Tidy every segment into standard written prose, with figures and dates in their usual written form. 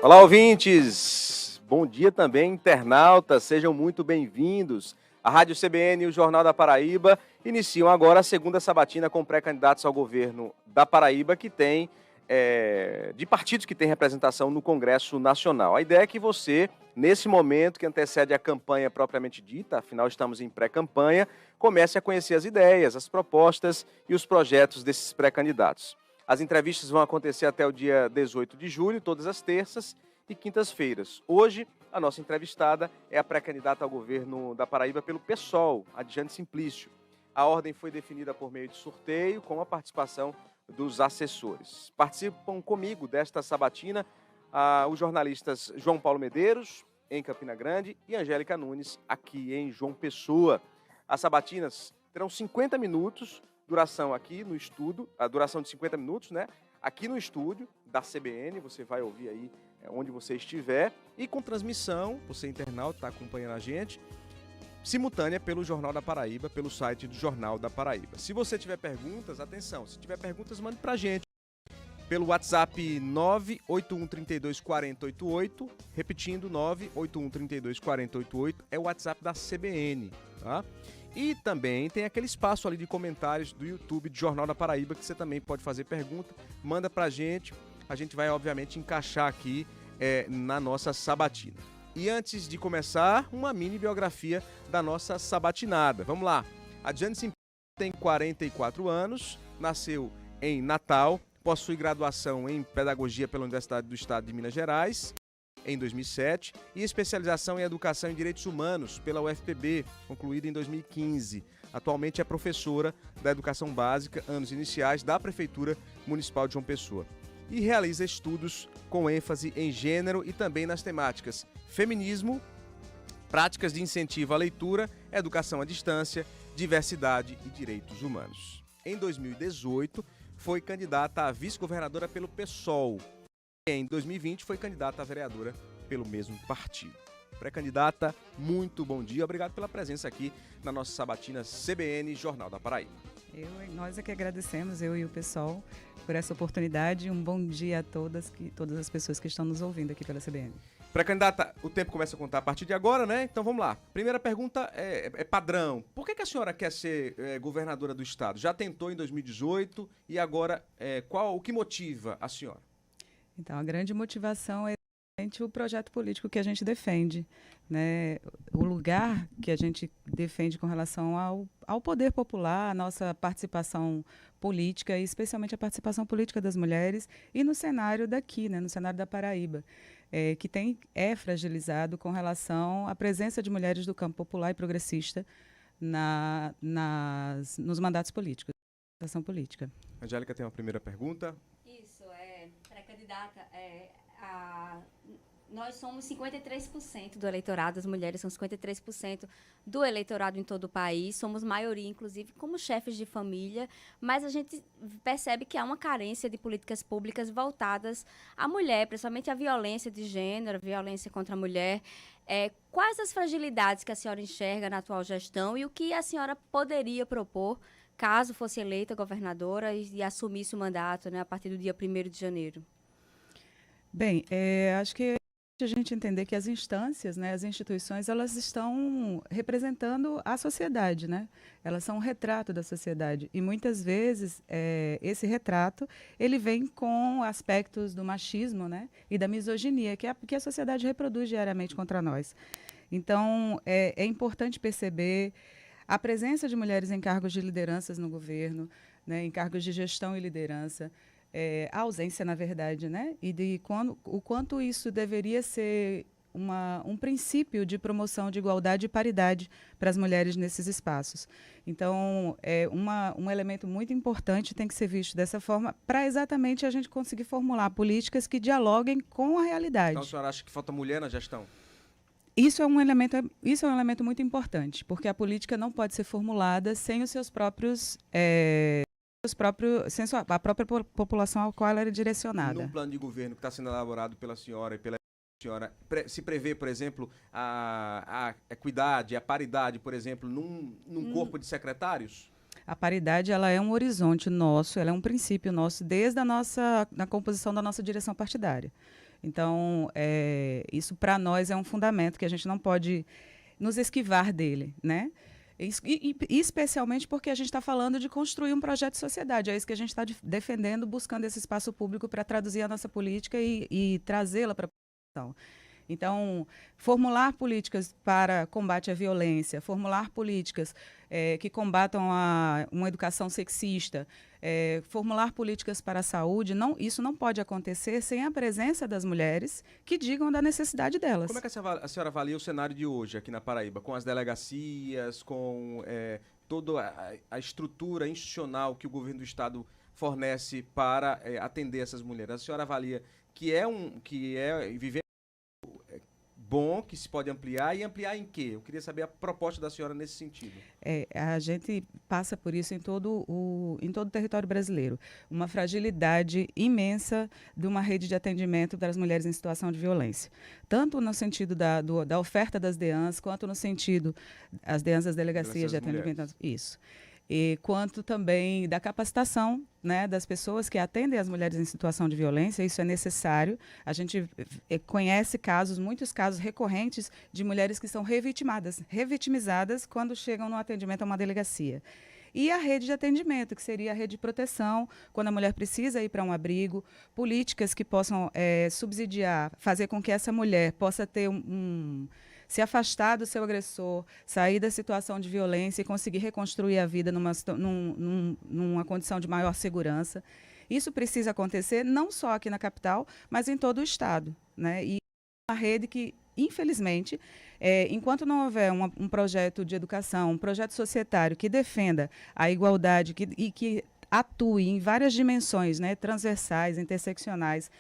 Olá, ouvintes! Bom dia também, internautas, sejam muito bem-vindos. A Rádio CBN e o Jornal da Paraíba iniciam agora a segunda sabatina com pré-candidatos ao governo da Paraíba que tem, de partidos que têm representação no Congresso Nacional. A ideia é que você, nesse momento que antecede a campanha propriamente dita, afinal estamos em pré-campanha, comece a conhecer as ideias, as propostas e os projetos desses pré-candidatos. As entrevistas vão acontecer até o dia 18 de julho, todas as terças e quintas-feiras. Hoje, a nossa entrevistada é a pré-candidata ao governo da Paraíba pelo PSOL, Adjane Simplício. A ordem foi definida por meio de sorteio, com a participação dos assessores. Participam comigo desta sabatina os jornalistas João Paulo Medeiros, em Campina Grande, e Angélica Nunes, aqui em João Pessoa. As sabatinas terão 50 minutos, duração aqui no estúdio, a duração de 50 minutos, né? Aqui no estúdio da CBN, você vai ouvir aí onde você estiver, e com transmissão, você internauta está acompanhando a gente, simultânea pelo Jornal da Paraíba, pelo site do Jornal da Paraíba. Se você tiver perguntas, atenção, se tiver perguntas, mande pra gente pelo WhatsApp 981324088, repetindo, 981324088, é o WhatsApp da CBN, tá? E também tem aquele espaço ali de comentários do YouTube do Jornal da Paraíba, que você também pode fazer pergunta, manda pra gente, a gente vai obviamente encaixar aqui na nossa sabatina. E antes de começar, uma mini biografia da nossa sabatinada. Vamos lá. A Adjane Simplício tem 44 anos, nasceu em Natal, possui graduação em Pedagogia pela Universidade do Estado de Minas Gerais, em 2007, e especialização em Educação e Direitos Humanos pela UFPB, concluída em 2015. Atualmente é professora da Educação Básica, anos iniciais, da Prefeitura Municipal de João Pessoa. E realiza estudos com ênfase em gênero e também nas temáticas feminismo, práticas de incentivo à leitura, educação à distância, diversidade e direitos humanos. Em 2018, foi candidata a vice-governadora pelo PSOL. Em 2020, foi candidata a vereadora pelo mesmo partido. Pré-candidata, muito bom dia. Obrigado pela presença aqui na nossa sabatina CBN Jornal da Paraíba. Nós é que agradecemos, eu e o PSOL, por essa oportunidade. Um bom dia a todas as pessoas que estão nos ouvindo aqui pela CBN. Pré-candidata, o tempo começa a contar a partir de agora, né? Então vamos lá. Primeira pergunta é padrão. Por que a senhora quer ser governadora do estado? Já tentou em 2018 e agora o que motiva a senhora? Então, a grande motivação é o projeto político que a gente defende, né? O lugar que a gente defende com relação ao poder popular, a nossa participação política, e especialmente a participação política das mulheres, e no cenário daqui, né? No cenário da Paraíba, que é fragilizado com relação à presença de mulheres do campo popular e progressista nos mandatos políticos, na ação política. Angélica tem uma primeira pergunta. Isso, pré-candidata, nós somos 53% do eleitorado, as mulheres são 53% do eleitorado em todo o país, somos maioria, inclusive, como chefes de família, mas a gente percebe que há uma carência de políticas públicas voltadas à mulher, principalmente à violência de gênero, violência contra a mulher. Quais as fragilidades que a senhora enxerga na atual gestão e o que a senhora poderia propor caso fosse eleita governadora e assumisse o mandato, né, a partir do dia 1º de janeiro? Bem, acho que a gente entender que as instâncias, né, as instituições, elas estão representando a sociedade, né? Elas são um retrato da sociedade. E muitas vezes esse retrato ele vem com aspectos do machismo, né, e da misoginia, que a sociedade reproduz diariamente contra nós. Então, é importante perceber a presença de mulheres em cargos de lideranças no governo, né, em cargos de gestão e liderança, a ausência, na verdade, né, e o quanto isso deveria ser um princípio de promoção de igualdade e paridade para as mulheres nesses espaços. Então, um elemento muito importante tem que ser visto dessa forma para exatamente a gente conseguir formular políticas que dialoguem com a realidade. Então a senhora acha que falta mulher na gestão? Isso é um elemento muito importante, porque a política não pode ser formulada sem os seus próprios, sem a própria população ao qual ela é direcionada. No plano de governo que está sendo elaborado pela senhora e pela senhora, se prevê, por exemplo, a equidade, a paridade, por exemplo, num corpo de secretários? A paridade, ela é um horizonte nosso, ela é um princípio nosso desde a composição da nossa direção partidária. Então, isso para nós é um fundamento que a gente não pode nos esquivar dele, né? E especialmente porque a gente está falando de construir um projeto de sociedade. É isso que a gente está defendendo, buscando esse espaço público para traduzir a nossa política e trazê-la para a população. Então, formular políticas para combate à violência, formular políticas que combatam uma educação sexista, formular políticas para a saúde, isso não pode acontecer sem a presença das mulheres que digam da necessidade delas. Como é que a senhora avalia o cenário de hoje aqui na Paraíba, com as delegacias, com toda a estrutura institucional que o governo do estado fornece para atender essas mulheres? A senhora avalia que viver bom, que se pode ampliar, e ampliar em quê? Eu queria saber a proposta da senhora nesse sentido. A gente passa por isso em todo o território brasileiro. Uma fragilidade imensa de uma rede de atendimento das mulheres em situação de violência. Tanto no sentido da oferta das DEANs, quanto no sentido das DEANs, das delegacias de atendimento. Mulheres. Isso. E quanto também da capacitação, né, das pessoas que atendem as mulheres em situação de violência. Isso é necessário. A gente conhece muitos casos recorrentes de mulheres que são revitimizadas quando chegam no atendimento a uma delegacia. E a rede de atendimento, que seria a rede de proteção, quando a mulher precisa ir para um abrigo, políticas que possam subsidiar, fazer com que essa mulher possa ter se afastar do seu agressor, sair da situação de violência e conseguir reconstruir a vida numa condição de maior segurança. Isso precisa acontecer não só aqui na capital, mas em todo o estado, né? E uma rede que, infelizmente, enquanto não houver um projeto de educação, um projeto societário que defenda a igualdade e que atue em várias dimensões, né, transversais, interseccionais,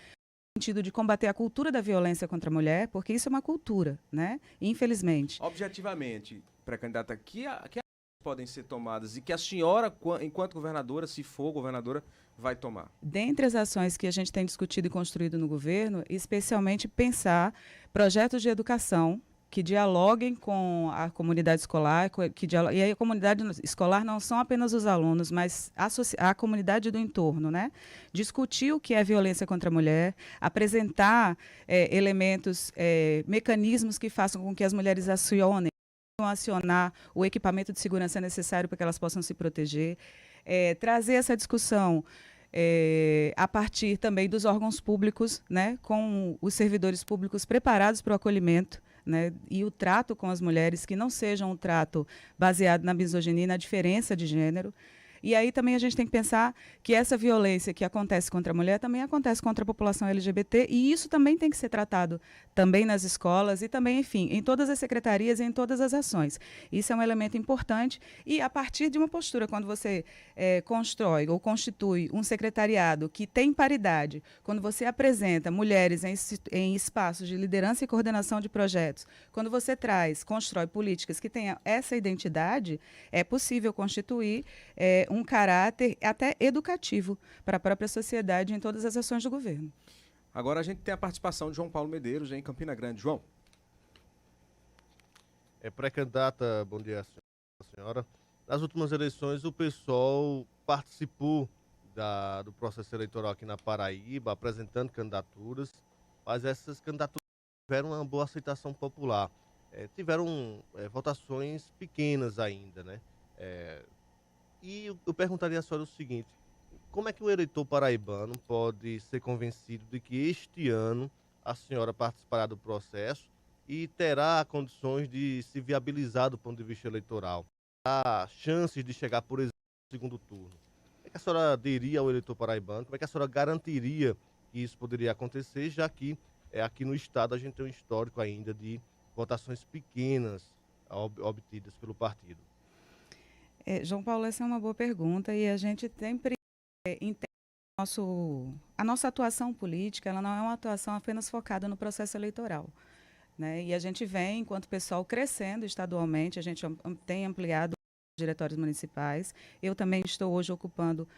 sentido de combater a cultura da violência contra a mulher, porque isso é uma cultura, né? Infelizmente. Objetivamente, pré-candidata, que ações podem ser tomadas e que a senhora, enquanto governadora, se for governadora, vai tomar? Dentre as ações que a gente tem discutido e construído no governo, especialmente pensar projetos de educação que dialoguem com a comunidade escolar, e aí a comunidade escolar não são apenas os alunos, mas a comunidade do entorno, né? Discutir o que é violência contra a mulher, apresentar elementos, mecanismos que façam com que as mulheres acionar o equipamento de segurança necessário para que elas possam se proteger, trazer essa discussão a partir também dos órgãos públicos, né, com os servidores públicos preparados para o acolhimento, né, e o trato com as mulheres, que não seja um trato baseado na misoginia e na diferença de gênero. E aí também a gente tem que pensar que essa violência que acontece contra a mulher também acontece contra a população LGBT, e isso também tem que ser tratado também nas escolas e também, enfim, em todas as secretarias e em todas as ações. Isso é um elemento importante, e a partir de uma postura, quando você constrói ou constitui um secretariado que tem paridade, quando você apresenta mulheres em espaços de liderança e coordenação de projetos, quando você constrói políticas que tenham essa identidade, é possível constituir um caráter até educativo para a própria sociedade em todas as ações do governo. Agora a gente tem a participação de João Paulo Medeiros em Campina Grande. João. Pré-candidata, bom dia, senhora. Nas últimas eleições, o PSOL participou do processo eleitoral aqui na Paraíba, apresentando candidaturas, mas essas candidaturas tiveram uma boa aceitação popular. Tiveram votações pequenas ainda, né? E eu perguntaria à senhora o seguinte: como é que o eleitor paraibano pode ser convencido de que este ano a senhora participará do processo e terá condições de se viabilizar do ponto de vista eleitoral? Há chances de chegar, por exemplo, no segundo turno. Como é que a senhora diria ao eleitor paraibano? Como é que a senhora garantiria que isso poderia acontecer, já que aqui no estado a gente tem um histórico ainda de votações pequenas obtidas pelo partido? João Paulo, essa é uma boa pergunta, e a gente sempre entende a nossa atuação política, ela não é uma atuação apenas focada no processo eleitoral, né? E a gente vem, enquanto pessoal, crescendo estadualmente, a gente tem ampliado os diretórios municipais. Eu também estou hoje ocupando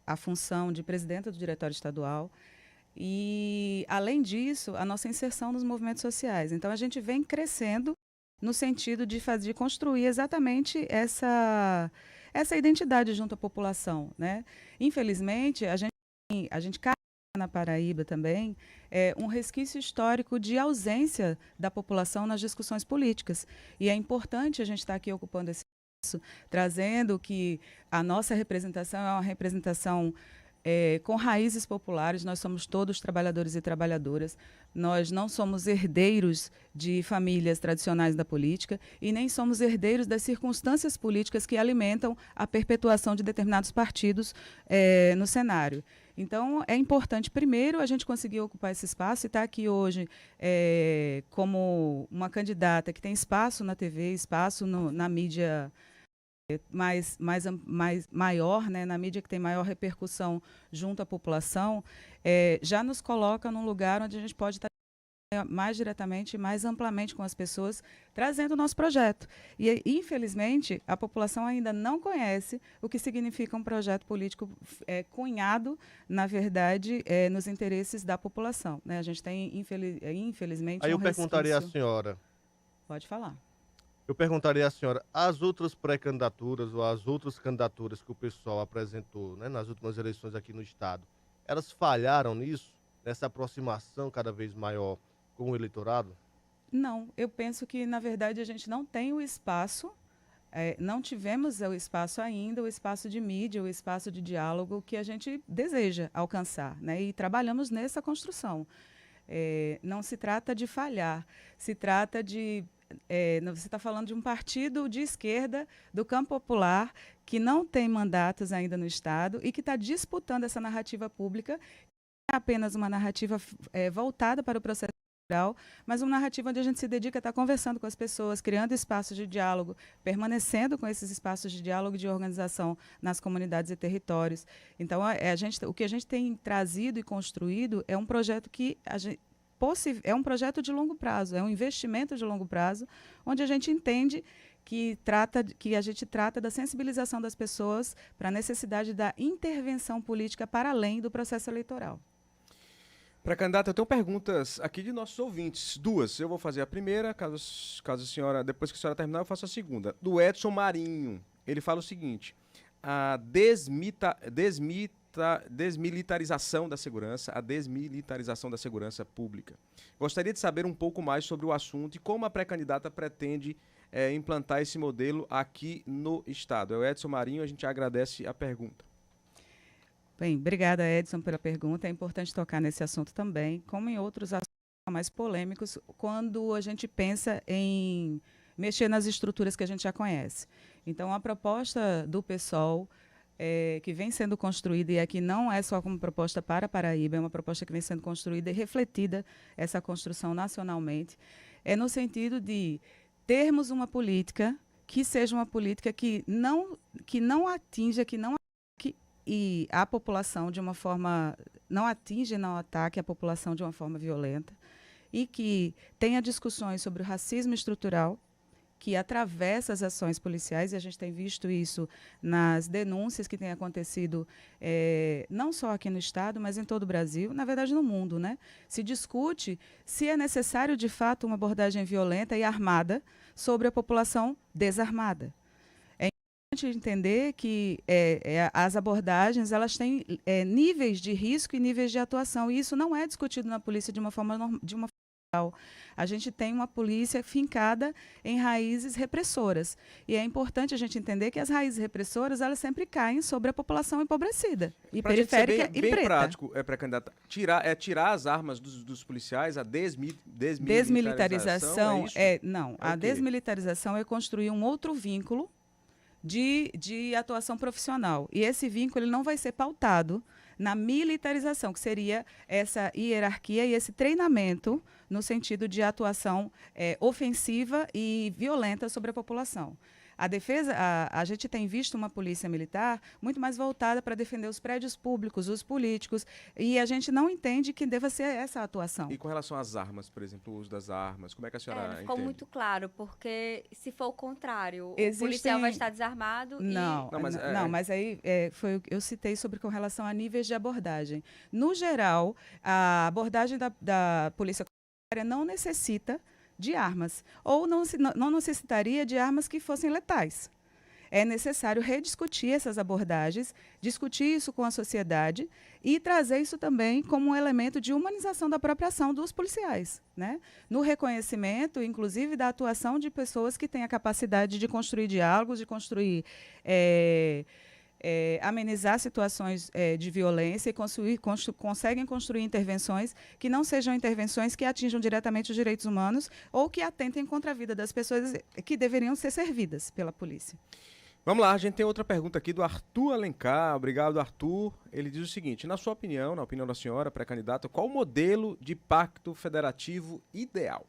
a função de presidenta do diretório estadual. E, além disso, a nossa inserção nos movimentos sociais. Então, a gente vem crescendo no sentido de construir exatamente essa identidade junto à população, né? Infelizmente, a gente carrega na Paraíba também um resquício histórico de ausência da população nas discussões políticas. E é importante a gente estar aqui ocupando esse espaço, trazendo que a nossa representação é uma representação com raízes populares. Nós somos todos trabalhadores e trabalhadoras. Nós não somos herdeiros de famílias tradicionais da política e nem somos herdeiros das circunstâncias políticas que alimentam a perpetuação de determinados partidos no cenário. Então, é importante, primeiro, a gente conseguir ocupar esse espaço e estar aqui hoje como uma candidata que tem espaço na TV, espaço na mídia maior, né, na mídia que tem maior repercussão junto à população, já nos coloca num lugar onde a gente pode estar mais diretamente, mais amplamente com as pessoas, trazendo o nosso projeto. E, infelizmente, a população ainda não conhece o que significa um projeto político cunhado, na verdade, nos interesses da população, né? A gente tem, infelizmente, Aí eu perguntaria à senhora. Pode falar. Eu perguntaria à senhora, as outras pré-candidaturas ou as outras candidaturas que o pessoal apresentou, né, nas últimas eleições aqui no estado, elas falharam nisso, nessa aproximação cada vez maior com o eleitorado? Não, eu penso que, na verdade, a gente não tem o espaço, não tivemos o espaço ainda, o espaço de mídia, o espaço de diálogo que a gente deseja alcançar, né? E trabalhamos nessa construção. Não se trata de falhar, se trata de... você está falando de um partido de esquerda do campo popular que não tem mandatos ainda no Estado e que está disputando essa narrativa pública, não é apenas uma narrativa voltada para o processo eleitoral, mas uma narrativa onde a gente se dedica a estar conversando com as pessoas, criando espaços de diálogo, permanecendo com esses espaços de diálogo e de organização nas comunidades e territórios. Então, o que a gente tem trazido e construído é um projeto que é um projeto de longo prazo, é um investimento de longo prazo, onde a gente entende que a gente trata da sensibilização das pessoas para a necessidade da intervenção política para além do processo eleitoral. Pré-candidata, eu tenho perguntas aqui de nossos ouvintes, duas. Eu vou fazer a primeira, caso a senhora, depois que a senhora terminar, eu faço a segunda. Do Edson Marinho, ele fala o seguinte: a desmilitarização da segurança pública. Gostaria de saber um pouco mais sobre o assunto e como a pré-candidata pretende implantar esse modelo aqui no Estado. É o Edson Marinho, a gente agradece a pergunta. Bem, obrigada, Edson, pela pergunta. É importante tocar nesse assunto também, como em outros assuntos mais polêmicos, quando a gente pensa em mexer nas estruturas que a gente já conhece. Então, a proposta do PSOL, que vem sendo construída, e aqui não é só como proposta para Paraíba, é uma proposta que vem sendo construída e refletida, essa construção nacionalmente, é no sentido de termos uma política que seja uma política que não atinja, e a população de uma forma, não ataque a população de uma forma violenta, e que tenha discussões sobre o racismo estrutural, que atravessa as ações policiais, e a gente tem visto isso nas denúncias que têm acontecido, não só aqui no Estado, mas em todo o Brasil, na verdade no mundo, né? Se discute se é necessário, de fato, uma abordagem violenta e armada sobre a população desarmada. É importante entender que as abordagens elas têm níveis de risco e níveis de atuação, e isso não é discutido na polícia de uma forma geral. A gente tem uma polícia fincada em raízes repressoras. E é importante a gente entender que as raízes repressoras, elas sempre caem sobre a população empobrecida e pra periférica gente ser bem e preta. Prático, pré-candidata, tirar as armas dos policiais, a desmilitarização. Desmilitarização, A desmilitarização é construir um outro vínculo de atuação profissional. E esse vínculo ele não vai ser pautado na militarização, que seria essa hierarquia e esse treinamento no sentido de atuação ofensiva e violenta sobre a população. A defesa, a gente tem visto uma polícia militar muito mais voltada para defender os prédios públicos, os políticos, e a gente não entende que deva ser essa atuação. E com relação às armas, por exemplo, o uso das armas, como é que a senhora entende? Ficou muito claro, porque se for o contrário, o policial vai estar desarmado mas aí foi o que eu citei sobre com relação a níveis de abordagem. No geral, a abordagem da polícia comunitária não necessita de armas, ou não necessitaria de armas que fossem letais. é necessário rediscutir essas abordagens, discutir isso com a sociedade e trazer isso também como um elemento de humanização da própria ação dos policiais, né? No reconhecimento, inclusive, da atuação de pessoas que têm a capacidade de construir diálogos, de construir amenizar situações de violência e conseguem construir intervenções que não sejam intervenções que atinjam diretamente os direitos humanos ou que atentem contra a vida das pessoas que deveriam ser servidas pela polícia. Vamos lá, a gente tem outra pergunta aqui do Arthur Alencar. Obrigado, Arthur. Ele diz o seguinte: na sua opinião, na opinião da senhora, pré-candidata, qual o modelo de pacto federativo ideal?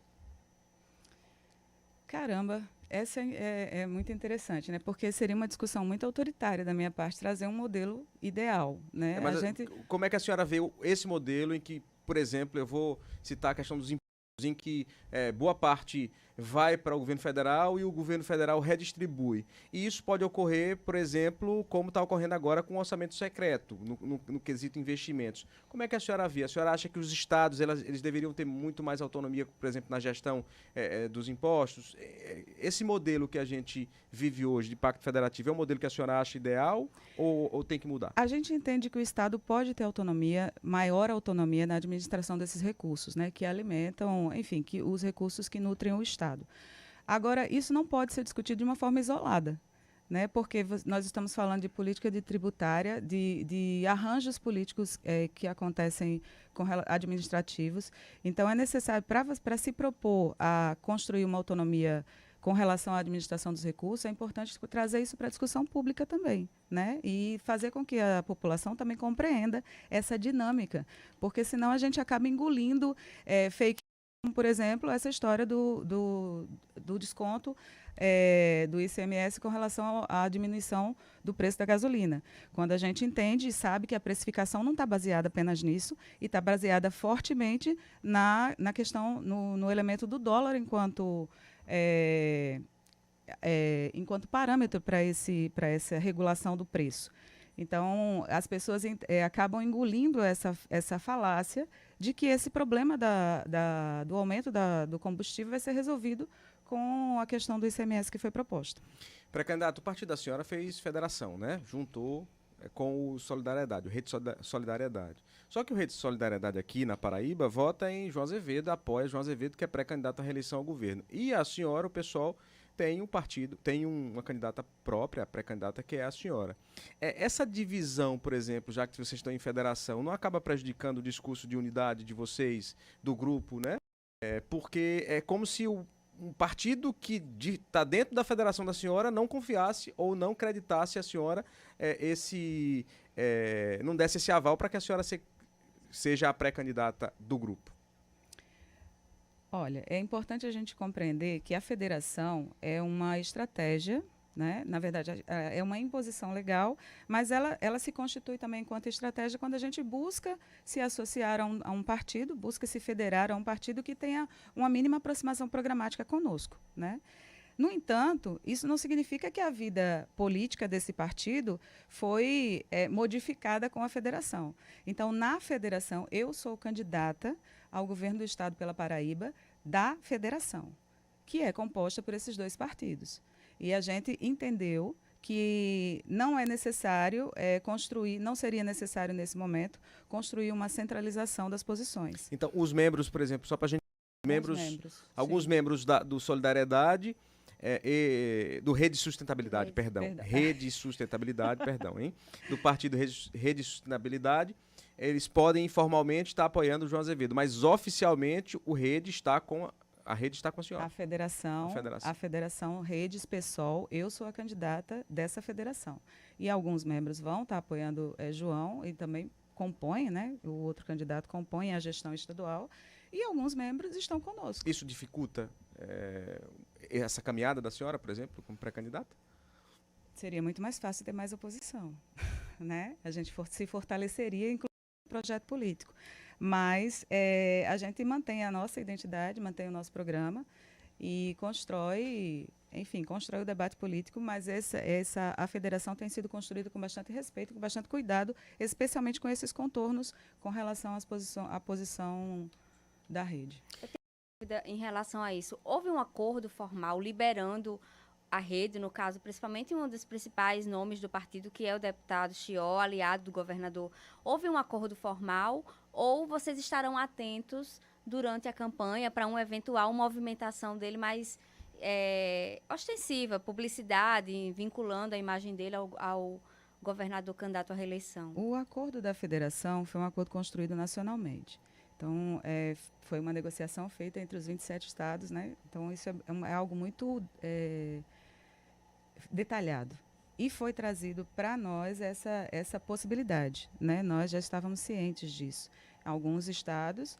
Caramba, essa é muito interessante, né? Porque seria uma discussão muito autoritária da minha parte trazer um modelo ideal, né? Mas como é que a senhora vê esse modelo em que, por exemplo, eu vou citar a questão dos impostos, em que boa parte vai para o governo federal e o governo federal redistribui. E isso pode ocorrer, por exemplo, como está ocorrendo agora com o orçamento secreto, no quesito investimentos. Como é que a senhora vê? A senhora acha que os estados eles deveriam ter muito mais autonomia, por exemplo, na gestão dos impostos? Esse modelo que a gente vive hoje de pacto federativo é um modelo que a senhora acha ideal ou tem que mudar? A gente entende que o Estado pode ter autonomia, maior autonomia na administração desses recursos, né, que alimentam, enfim, que os recursos que nutrem o Estado. Agora, isso não pode ser discutido de uma forma isolada, né, porque nós estamos falando de política tributária, de arranjos políticos que acontecem administrativos. Então, é necessário, para se propor a construir uma autonomia com relação à administração dos recursos, é importante trazer isso para a discussão pública também, né? E fazer com que a população também compreenda essa dinâmica, porque senão a gente acaba engolindo fake news, como, por exemplo, essa história do desconto do ICMS com relação à diminuição do preço da gasolina. Quando a gente entende e sabe que a precificação não está baseada apenas nisso, e está baseada fortemente na questão, no elemento do dólar enquanto parâmetro para essa regulação do preço. Então, as pessoas acabam engolindo essa falácia de que esse problema do aumento do combustível vai ser resolvido com a questão do ICMS que foi proposto. Pré-candidato, o partido da senhora fez federação, né? Juntou com o Solidariedade, o Rede Solidariedade. Só que o Rede Solidariedade aqui na Paraíba vota em João Azevedo, apoia João Azevedo, que é pré-candidato à reeleição ao governo. E a senhora, o pessoal, tem um partido, tem uma candidata própria, a pré-candidata, que é a senhora. Essa divisão, por exemplo, já que vocês estão em federação, não acaba prejudicando o discurso de unidade de vocês, do grupo, né? Porque é como se um partido que está dentro da federação da senhora não confiasse ou não acreditasse a senhora não desse esse aval para que a senhora seja a pré-candidata do grupo. Olha, é importante a gente compreender que a federação é uma estratégia, né? Na verdade, é uma imposição legal, mas ela se constitui também enquanto estratégia quando a gente busca se associar a um partido, busca se federar a um partido que tenha uma mínima aproximação programática conosco, né? No entanto, isso não significa que a vida política desse partido foi modificada com a federação. Então, na federação, eu sou candidata ao governo do Estado pela Paraíba da federação, que é composta por esses dois partidos. E a gente entendeu que não é necessário não seria necessário nesse momento, construir uma centralização das posições. Então, os membros, por exemplo, só para a gente... Alguns membros do Solidariedade... do Rede Sustentabilidade, Rede Sustentabilidade, perdão, hein? Do partido Rede Sustentabilidade, eles podem informalmente estar apoiando o João Azevedo, mas oficialmente a rede está com a senhora. A federação Redes PSOL, eu sou a candidata dessa federação. E alguns membros vão estar apoiando João e também compõem, né? O outro candidato compõe a gestão estadual e alguns membros estão conosco. Isso dificulta essa caminhada da senhora, por exemplo, como pré-candidata? Seria muito mais fácil ter mais oposição, né? A gente se fortaleceria, inclusive, no projeto político. Mas a gente mantém a nossa identidade, mantém o nosso programa e constrói o debate político, mas a federação tem sido construída com bastante respeito, com bastante cuidado, especialmente com esses contornos com relação à posição da rede. Em relação a isso, houve um acordo formal liberando a rede, no caso, principalmente um dos principais nomes do partido, que é o deputado Chió, aliado do governador, houve um acordo formal ou vocês estarão atentos durante a campanha para uma eventual movimentação dele mais ostensiva, publicidade, vinculando a imagem dele ao governador candidato à reeleição? O acordo da federação foi um acordo construído nacionalmente. Então, foi uma negociação feita entre os 27 estados, né? Então, isso é algo muito detalhado. E foi trazido para nós essa possibilidade, né? Nós já estávamos cientes disso. Alguns estados,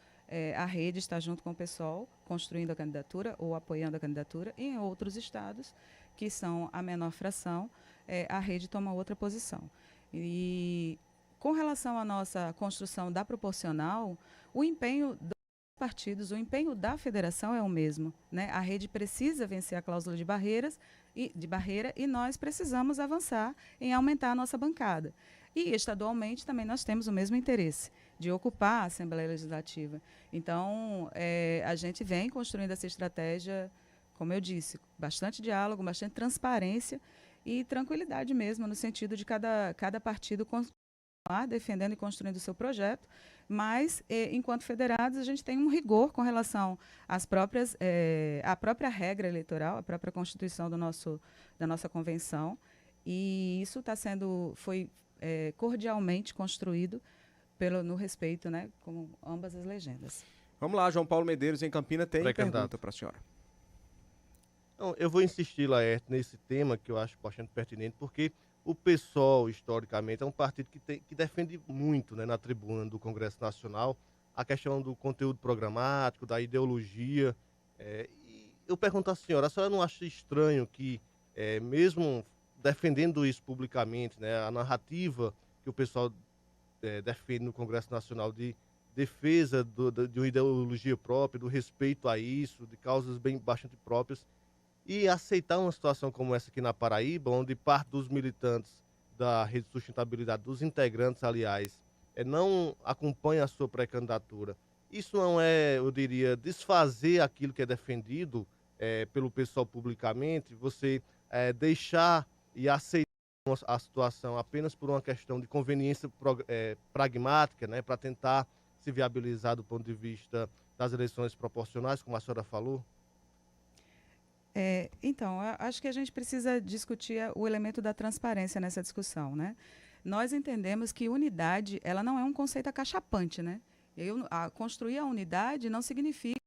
a rede está junto com o PSOL, construindo a candidatura ou apoiando a candidatura, e em outros estados, que são a menor fração, a rede toma outra posição. E com relação à nossa construção da proporcional, o empenho dos partidos, o empenho da federação é o mesmo, né? A rede precisa vencer a cláusula de barreira e nós precisamos avançar em aumentar a nossa bancada. E estadualmente também nós temos o mesmo interesse de ocupar a Assembleia Legislativa. Então, a gente vem construindo essa estratégia, como eu disse, bastante diálogo, bastante transparência e tranquilidade mesmo, no sentido de cada partido continuar defendendo e construindo o seu projeto, mas, enquanto federados, a gente tem um rigor com relação à própria regra eleitoral, à própria Constituição da nossa convenção, e isso foi cordialmente construído no respeito, né, com ambas as legendas. Vamos lá, João Paulo Medeiros, em Campina, tem pergunta para a senhora. Não, eu vou insistir, Laerte, nesse tema que eu acho bastante pertinente, porque o PSOL, historicamente, é um partido que defende muito, né, na tribuna do Congresso Nacional a questão do conteúdo programático, da ideologia. E eu pergunto à senhora não acha estranho que, mesmo defendendo isso publicamente, né, a narrativa que o pessoal defende no Congresso Nacional de defesa de uma ideologia própria, do respeito a isso, de causas bastante próprias, e aceitar uma situação como essa aqui na Paraíba, onde parte dos militantes da Rede de Sustentabilidade, dos integrantes, aliás, não acompanha a sua pré-candidatura. Isso não é, eu diria, desfazer aquilo que é defendido pelo pessoal publicamente, você deixar e aceitar a situação apenas por uma questão de conveniência pragmática, né, para tentar se viabilizar do ponto de vista das eleições proporcionais, como a senhora falou? Então, acho que a gente precisa discutir o elemento da transparência nessa discussão, né? Nós entendemos que unidade, ela não é um conceito acachapante, né? Construir a unidade não significa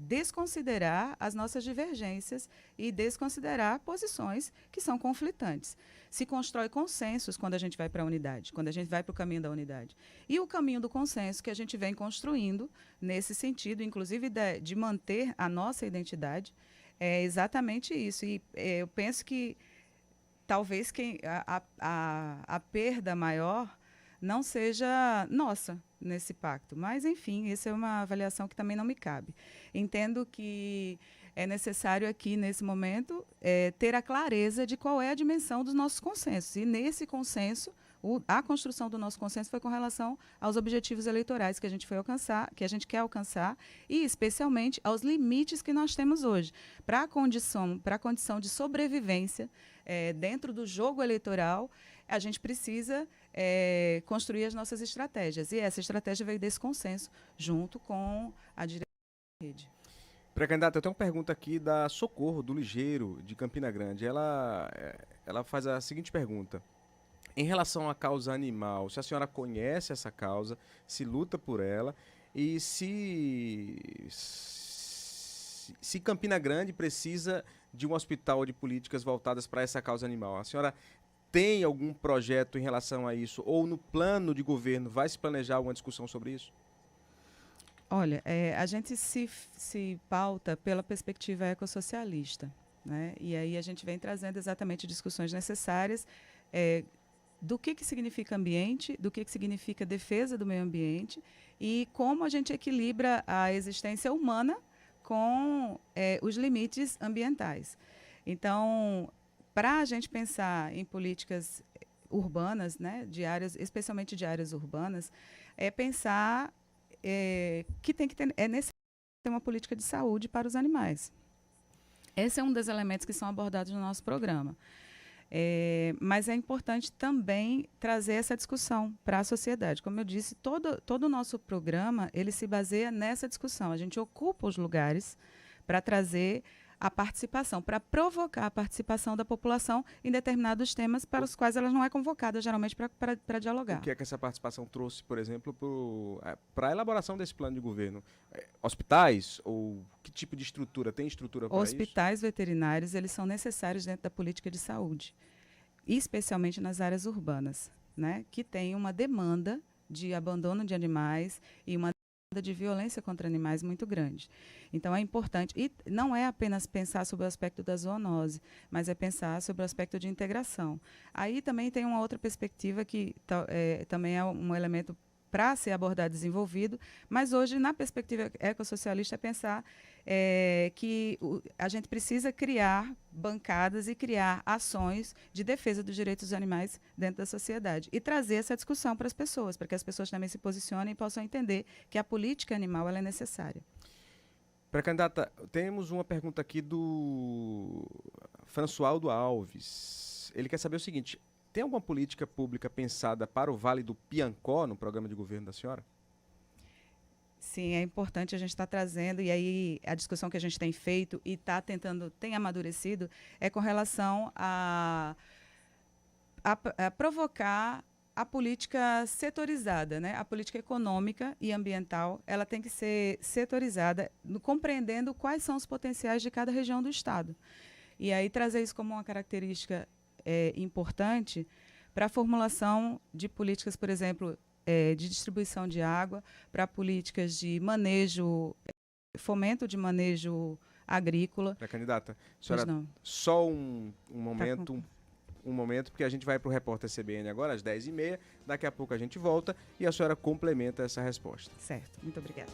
desconsiderar as nossas divergências e desconsiderar posições que são conflitantes. Se constrói consensos quando a gente vai para a unidade, quando a gente vai para o caminho da unidade. E o caminho do consenso que a gente vem construindo nesse sentido, inclusive de manter a nossa identidade, é exatamente isso. E eu penso que talvez a perda maior não seja nossa nesse pacto. Mas, enfim, essa é uma avaliação que também não me cabe. Entendo que é necessário aqui, nesse momento, ter a clareza de qual é a dimensão dos nossos consensos. E, nesse consenso, a construção do nosso consenso foi com relação aos objetivos eleitorais que a gente quer alcançar, e, especialmente, aos limites que nós temos hoje. Para a condição de sobrevivência dentro do jogo eleitoral, a gente precisa construir as nossas estratégias. E essa estratégia veio desse consenso, junto com a direção da rede. Pré-candidata, eu tenho uma pergunta aqui da Socorro, do Ligeiro, de Campina Grande. Ela faz a seguinte pergunta. Em relação à causa animal, se a senhora conhece essa causa, se luta por ela, e se Campina Grande precisa de um hospital ou de políticas voltadas para essa causa animal, a senhora tem algum projeto em relação a isso? Ou no plano de governo vai se planejar alguma discussão sobre isso? Olha, a gente se pauta pela perspectiva ecossocialista, né? E aí a gente vem trazendo exatamente discussões necessárias do que significa ambiente, do que significa defesa do meio ambiente e como a gente equilibra a existência humana com os limites ambientais. Então, para a gente pensar em políticas urbanas, né, especialmente de áreas urbanas, pensar que é necessário ter uma política de saúde para os animais. Esse é um dos elementos que são abordados no nosso programa. Mas é importante também trazer essa discussão para a sociedade. Como eu disse, todo o nosso programa ele se baseia nessa discussão. A gente ocupa os lugares para trazer a participação, para provocar a participação da população em determinados temas para os quais ela não é convocada, geralmente, para dialogar. O que é que essa participação trouxe, por exemplo, para a elaboração desse plano de governo? Hospitais? Ou que tipo de estrutura? Tem estrutura para isso? Hospitais veterinários, eles são necessários dentro da política de saúde, especialmente nas áreas urbanas, né, que tem uma demanda de abandono de animais e uma de violência contra animais muito grande. Então, é importante, e não é apenas pensar sobre o aspecto da zoonose, mas é pensar sobre o aspecto de integração. Aí também tem uma outra perspectiva que também é um elemento para ser abordado e desenvolvido, mas hoje, na perspectiva ecossocialista, é pensar que a gente precisa criar bancadas e criar ações de defesa dos direitos dos animais dentro da sociedade e trazer essa discussão para as pessoas, para que as pessoas também se posicionem e possam entender que a política animal ela é necessária. Pré-candidata, temos uma pergunta aqui do Françoaldo Alves. Ele quer saber o seguinte: tem alguma política pública pensada para o Vale do Piancó no programa de governo da senhora? Sim, é importante a gente estar trazendo, e aí a discussão que a gente tem feito e tem amadurecido, é com relação a provocar a política setorizada, né? A política econômica e ambiental, ela tem que ser setorizada, compreendendo quais são os potenciais de cada região do Estado. E aí trazer isso como uma característica importante para a formulação de políticas, por exemplo, de distribuição de água, para políticas de manejo, fomento de manejo agrícola. Pré-candidata, senhora, só um momento, um momento, porque a gente vai para o Repórter CBN agora, às 10h30, daqui a pouco a gente volta e a senhora complementa essa resposta. Certo, muito obrigada.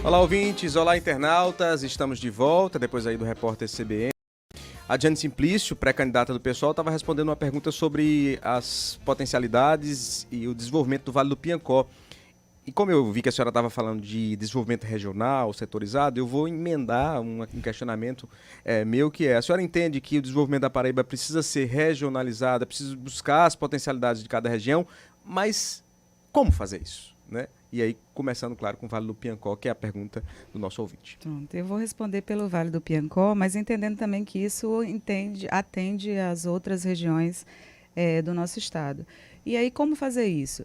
Olá, ouvintes, olá, internautas, estamos de volta depois aí do Repórter CBN. A Jane Simplício, pré-candidata do PSOL, estava respondendo uma pergunta sobre as potencialidades e o desenvolvimento do Vale do Piancó. E como eu vi que a senhora estava falando de desenvolvimento regional, setorizado, eu vou emendar um questionamento meu, que é: a senhora entende que o desenvolvimento da Paraíba precisa ser regionalizado, precisa buscar as potencialidades de cada região, mas como fazer isso, né? E aí, começando, claro, com o Vale do Piancó, que é a pergunta do nosso ouvinte. Pronto, eu vou responder pelo Vale do Piancó, mas entendendo também que isso atende às outras regiões do nosso estado. E aí, como fazer isso?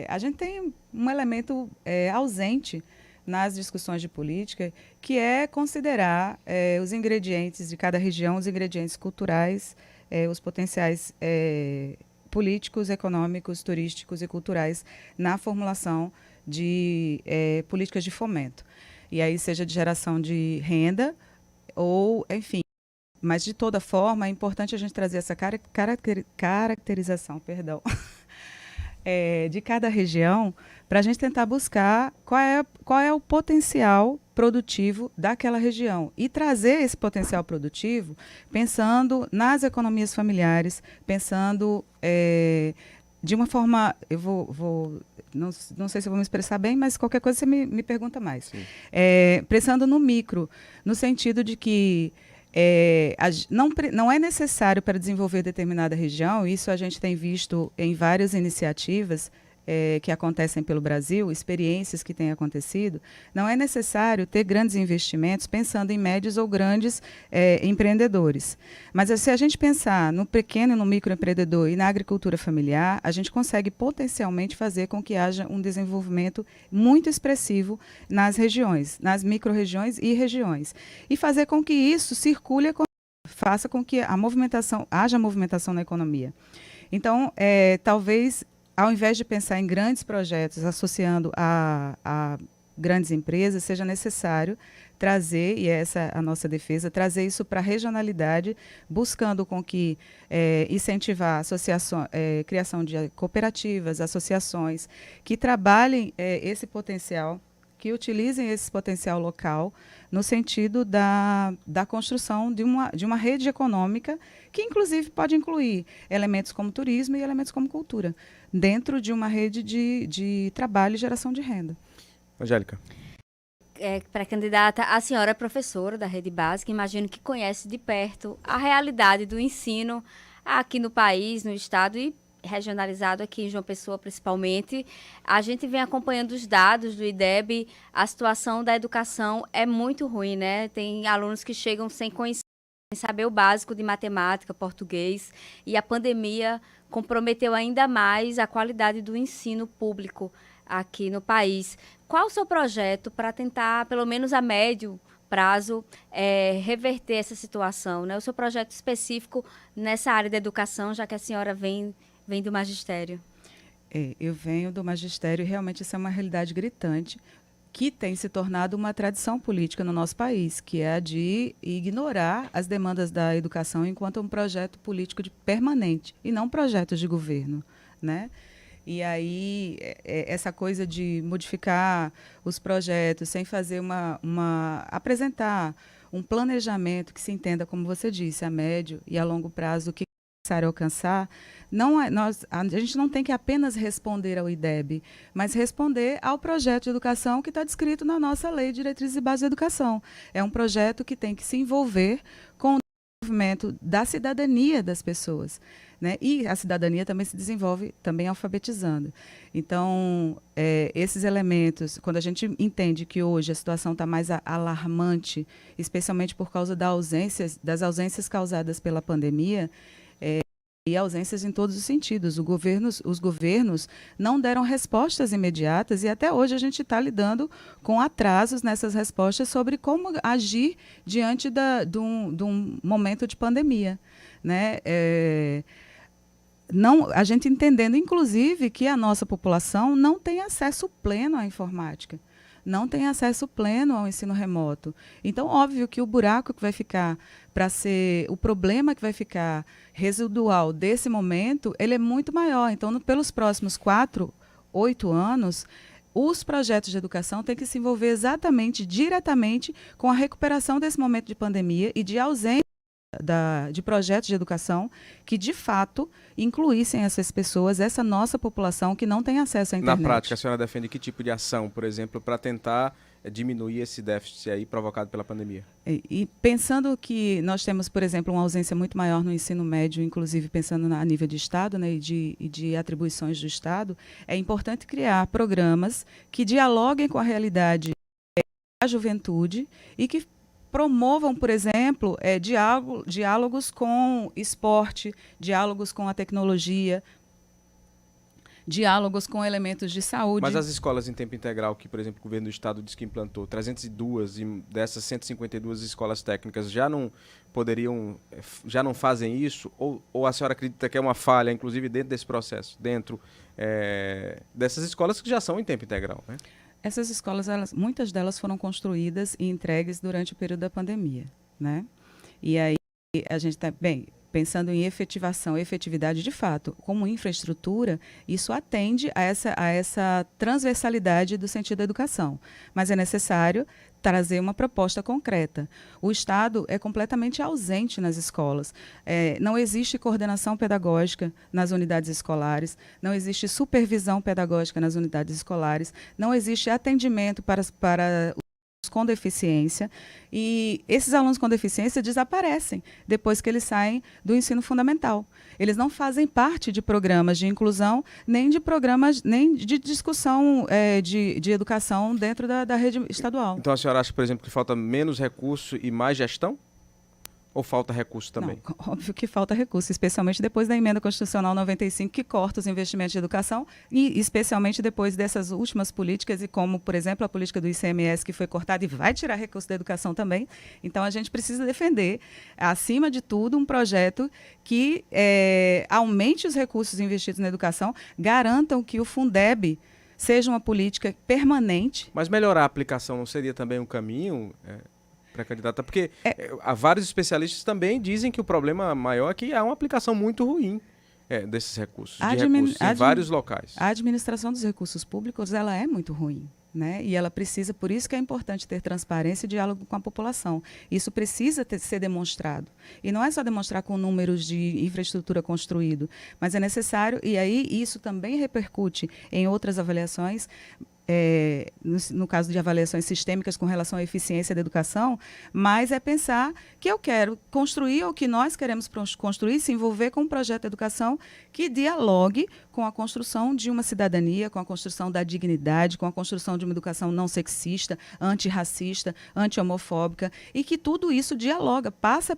A gente tem um elemento ausente nas discussões de política, que é considerar os ingredientes de cada região, os ingredientes culturais, os potenciais políticos, econômicos, turísticos e culturais na formulação de políticas de fomento. E aí seja de geração de renda ou, enfim. Mas, de toda forma, é importante a gente trazer essa caracterização, de cada região, para a gente tentar buscar qual é o potencial produtivo daquela região e trazer esse potencial produtivo pensando nas economias familiares, pensando de uma forma, não sei se eu vou me expressar bem, mas qualquer coisa você me pergunta mais. Pensando no micro, no sentido de que não é necessário para desenvolver determinada região, isso a gente tem visto em várias iniciativas que acontecem pelo Brasil, experiências que têm acontecido, não é necessário ter grandes investimentos pensando em médios ou grandes empreendedores. Mas se a gente pensar no pequeno e no microempreendedor e na agricultura familiar, a gente consegue potencialmente fazer com que haja um desenvolvimento muito expressivo nas regiões, nas micro-regiões e regiões. E fazer com que isso circule, faça com que haja movimentação na economia. Então, talvez, ao invés de pensar em grandes projetos associando a grandes empresas, seja necessário trazer, e essa é a nossa defesa, trazer isso para a regionalidade, buscando com que incentivar criação de cooperativas, associações, que trabalhem esse potencial, que utilizem esse potencial local no sentido da construção de uma rede econômica que, inclusive, pode incluir elementos como turismo e elementos como cultura, dentro de uma rede de trabalho e geração de renda. Angélica. Pré-candidata, a senhora é professora da rede básica, imagino que conhece de perto a realidade do ensino aqui no país, no estado e regionalizado aqui em João Pessoa, principalmente. A gente vem acompanhando os dados do IDEB, a situação da educação é muito ruim, né? Tem alunos que chegam sem conhecer, sem saber o básico de matemática, português, e a pandemia comprometeu ainda mais a qualidade do ensino público aqui no país. Qual o seu projeto para tentar, pelo menos a médio prazo, reverter essa situação, né? O seu projeto específico nessa área da educação, já que a senhora vem do magistério. Eu venho do magistério e realmente isso é uma realidade gritante que tem se tornado uma tradição política no nosso país, que é a de ignorar as demandas da educação enquanto um projeto político permanente e não projetos de governo, né? E aí, essa coisa de modificar os projetos sem fazer apresentar um planejamento que se entenda, como você disse, a médio e a longo prazo, o que é necessário alcançar, a gente não tem que apenas responder ao IDEB, mas responder ao projeto de educação que está descrito na nossa Lei de Diretrizes e Bases da Educação. É um projeto que tem que se envolver com o desenvolvimento da cidadania das pessoas, né? E a cidadania também se desenvolve também alfabetizando. Então, esses elementos, quando a gente entende que hoje a situação está mais alarmante, especialmente por causa das ausências causadas pela pandemia, e ausências em todos os sentidos. Os governos não deram respostas imediatas e até hoje a gente está lidando com atrasos nessas respostas sobre como agir diante de um momento de pandemia, né? A gente entendendo, inclusive, que a nossa população não tem acesso pleno à informática, não tem acesso pleno ao ensino remoto. Então, óbvio que o buraco que vai ficar o problema que vai ficar residual desse momento, ele é muito maior. Então, pelos próximos 8 anos, os projetos de educação têm que se envolver diretamente com a recuperação desse momento de pandemia e de ausência de projetos de educação que, de fato, incluíssem essas pessoas, essa nossa população que não tem acesso à internet. Na prática, a senhora defende que tipo de ação, por exemplo, para tentar diminuir esse déficit aí provocado pela pandemia? E pensando que nós temos, por exemplo, uma ausência muito maior no ensino médio, inclusive pensando a nível de Estado, né, e de atribuições do Estado, é importante criar programas que dialoguem com a realidade da juventude e que promovam, por exemplo, diálogos com esporte, diálogos com a tecnologia, diálogos com elementos de saúde. Mas as escolas em tempo integral, que, por exemplo, o governo do estado disse que implantou 302 e dessas 152 escolas técnicas já não fazem isso? Ou a senhora acredita que é uma falha, inclusive, dentro desse processo, dentro dessas escolas que já são em tempo integral, né? Essas escolas, muitas delas foram construídas e entregues durante o período da pandemia, né? E aí a gente está, pensando em efetividade de fato, como infraestrutura, isso atende a essa transversalidade do sentido da educação. Mas é necessário trazer uma proposta concreta. O Estado é completamente ausente nas escolas. Não existe coordenação pedagógica nas unidades escolares, não existe supervisão pedagógica nas unidades escolares, não existe atendimento para os com deficiência, e esses alunos com deficiência desaparecem depois que eles saem do ensino fundamental. Eles não fazem parte de programas de inclusão, nem de discussão de educação dentro da rede estadual. Então a senhora acha, por exemplo, que falta menos recurso e mais gestão? Ou falta recurso também? Não, óbvio que falta recurso, especialmente depois da Emenda Constitucional 95, que corta os investimentos de educação, e especialmente depois dessas últimas políticas, e como, por exemplo, a política do ICMS, que foi cortada e vai tirar recurso da educação também. Então, a gente precisa defender, acima de tudo, um projeto que aumente os recursos investidos na educação, garantam que o Fundeb seja uma política permanente. Mas melhorar a aplicação não seria também um caminho... pré-candidata, porque há vários especialistas também dizem que o problema maior é que há uma aplicação muito ruim desses recursos, em vários locais. A administração dos recursos públicos, ela é muito ruim, né? E ela precisa, por isso que é importante ter transparência e diálogo com a população. Isso precisa ser demonstrado. E não é só demonstrar com números de infraestrutura construído, mas é necessário, e aí isso também repercute em outras avaliações, no caso de avaliações sistêmicas com relação à eficiência da educação, mas é pensar que eu quero construir, ou que nós queremos construir, se envolver com um projeto de educação que dialogue com a construção de uma cidadania, com a construção da dignidade, com a construção de uma educação não sexista, antirracista, anti-homofóbica, e que tudo isso dialoga, passa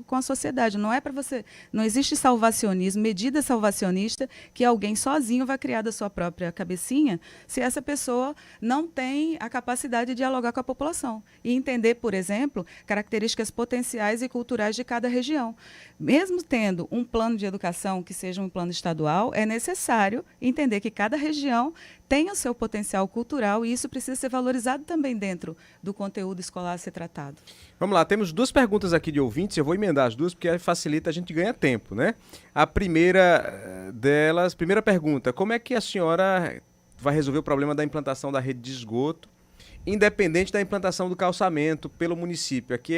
com a sociedade. Não existe salvacionismo, medida salvacionista que alguém sozinho vai criar da sua própria cabecinha, se essa pessoa não tem a capacidade de dialogar com a população e entender, por exemplo, características potenciais e culturais de cada região. Mesmo tendo um plano de educação que seja um plano estadual, é necessário entender que cada região tem o seu potencial cultural e isso precisa ser valorizado também dentro do conteúdo escolar a ser tratado. Vamos lá, temos duas perguntas aqui de ouvintes, eu vou emendar as duas porque aí facilita, a gente ganha tempo, né? A primeira delas, primeira pergunta, como é que a senhora vai resolver o problema da implantação da rede de esgoto, independente da implantação do calçamento pelo município? Aqui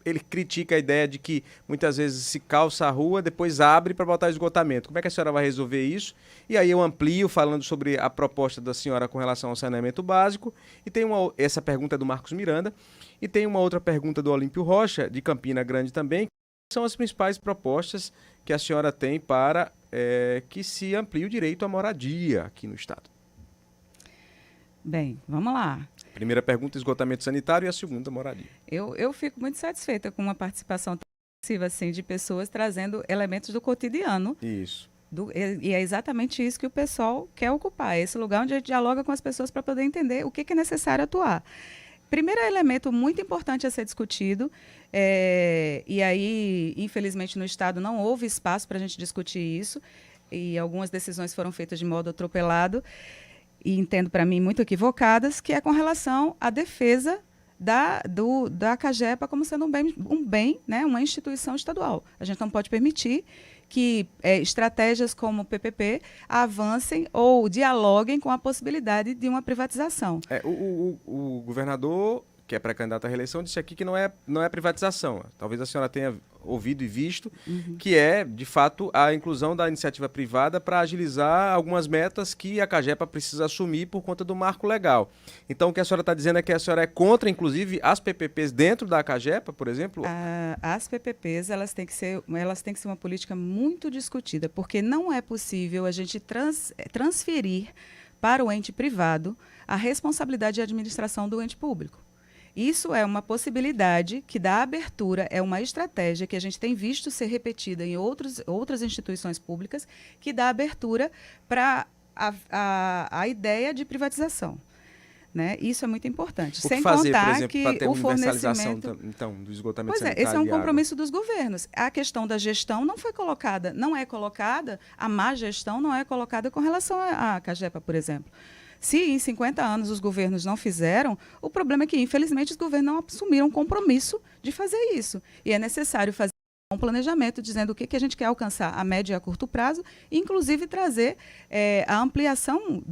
ele critica a ideia de que muitas vezes se calça a rua, depois abre para botar esgotamento. Como é que a senhora vai resolver isso? E aí eu amplio falando sobre a proposta da senhora com relação ao saneamento básico. E tem essa pergunta é do Marcos Miranda. E tem uma outra pergunta do Olímpio Rocha, de Campina Grande também. Quais são as principais propostas que a senhora tem para que se amplie o direito à moradia aqui no estado? Bem, vamos lá. Primeira pergunta, esgotamento sanitário, e a segunda, moradia. Eu fico muito satisfeita com uma participação tão massiva assim, de pessoas trazendo elementos do cotidiano. Isso. E é exatamente isso que o pessoal quer ocupar, esse lugar onde a gente dialoga com as pessoas para poder entender o que é necessário atuar. Primeiro elemento muito importante a ser discutido, e aí, infelizmente, no Estado não houve espaço para a gente discutir isso, e algumas decisões foram feitas de modo atropelado, e entendo para mim muito equivocadas, que é com relação à defesa da CAGEPA como sendo um bem, né, uma instituição estadual. A gente não pode permitir que estratégias como o PPP avancem ou dialoguem com a possibilidade de uma privatização. O governador, que é pré-candidato à reeleição, disse aqui que não é privatização. Talvez a senhora tenha ouvido e visto, que é, de fato, a inclusão da iniciativa privada para agilizar algumas metas que a CAGEPA precisa assumir por conta do marco legal. Então, o que a senhora está dizendo é que a senhora é contra, inclusive, as PPPs dentro da CAGEPA, por exemplo? As PPPs, elas têm que ser uma política muito discutida, porque não é possível a gente transferir para o ente privado a responsabilidade de administração do ente público. Isso é uma possibilidade que dá abertura, é uma estratégia que a gente tem visto ser repetida em outras instituições públicas, que dá abertura para a ideia de privatização. Né? Isso é muito importante. O que Sem fazer, contar por exemplo, que para ter o universalização fornecimento do esgotamento Pois é, sanitário esse é um de água? compromisso dos governos. A questão da gestão não é colocada, a má gestão não é colocada com relação à CAGEPA, por exemplo. Se em 50 anos os governos não fizeram, o problema é que, infelizmente, os governos não assumiram compromisso de fazer isso. E é necessário fazer um planejamento dizendo o que a gente quer alcançar a médio e a curto prazo, inclusive trazer a ampliação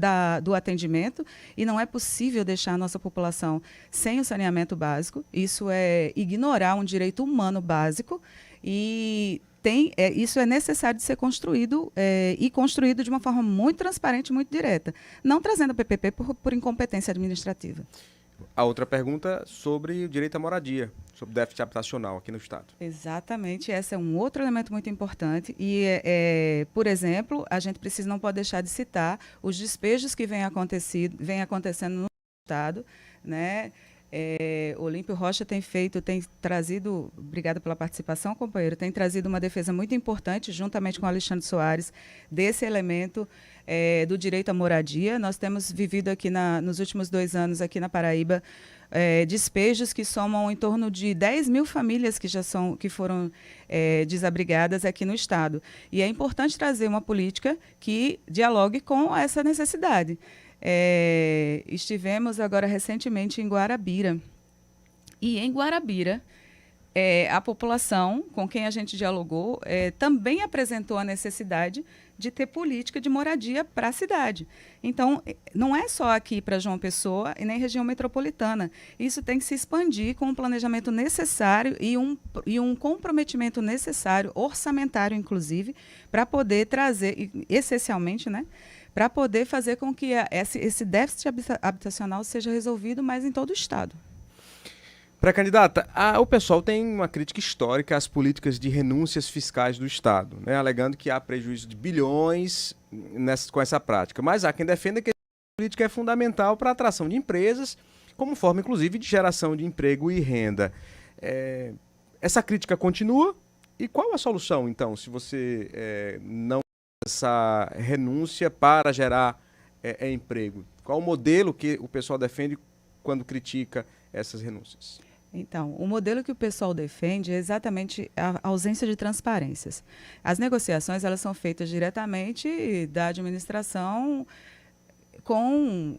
do atendimento. E não é possível deixar a nossa população sem o saneamento básico. Isso é ignorar um direito humano básico. E isso é necessário de ser construído e construído de uma forma muito transparente e muito direta, não trazendo a PPP por incompetência administrativa. A outra pergunta sobre o direito à moradia, sobre o déficit habitacional aqui no Estado. Exatamente, esse é um outro elemento muito importante e, por exemplo, a gente não pode deixar de citar os despejos que vêm acontecendo no Estado, né? Olímpio Rocha tem trazido, obrigada pela participação, companheiro, tem trazido uma defesa muito importante, juntamente com o Alexandre Soares, desse elemento do direito à moradia. Nós temos vivido aqui nos últimos 2 anos aqui na Paraíba despejos que somam em torno de 10 mil famílias que foram desabrigadas aqui no Estado. E é importante trazer uma política que dialogue com essa necessidade. Estivemos agora recentemente em Guarabira. E em Guarabira, a população com quem a gente dialogou também apresentou a necessidade de ter política de moradia para a cidade. Então, não é só aqui para João Pessoa e nem região metropolitana. Isso tem que se expandir com um planejamento necessário e um comprometimento necessário, orçamentário inclusive, para poder trazer, essencialmente, né, para poder fazer com que esse déficit habitacional seja resolvido, mas em todo o Estado. Pré-candidata, o pessoal tem uma crítica histórica às políticas de renúncias fiscais do Estado, né, alegando que há prejuízo de bilhões com essa prática. Mas há quem defenda que essa política é fundamental para a atração de empresas, como forma, inclusive, de geração de emprego e renda. Essa crítica continua? E qual a solução, então, se você não essa renúncia para gerar emprego? Qual o modelo que o pessoal defende quando critica essas renúncias? Então, o modelo que o pessoal defende é exatamente a ausência de transparências. As negociações elas são feitas diretamente da administração com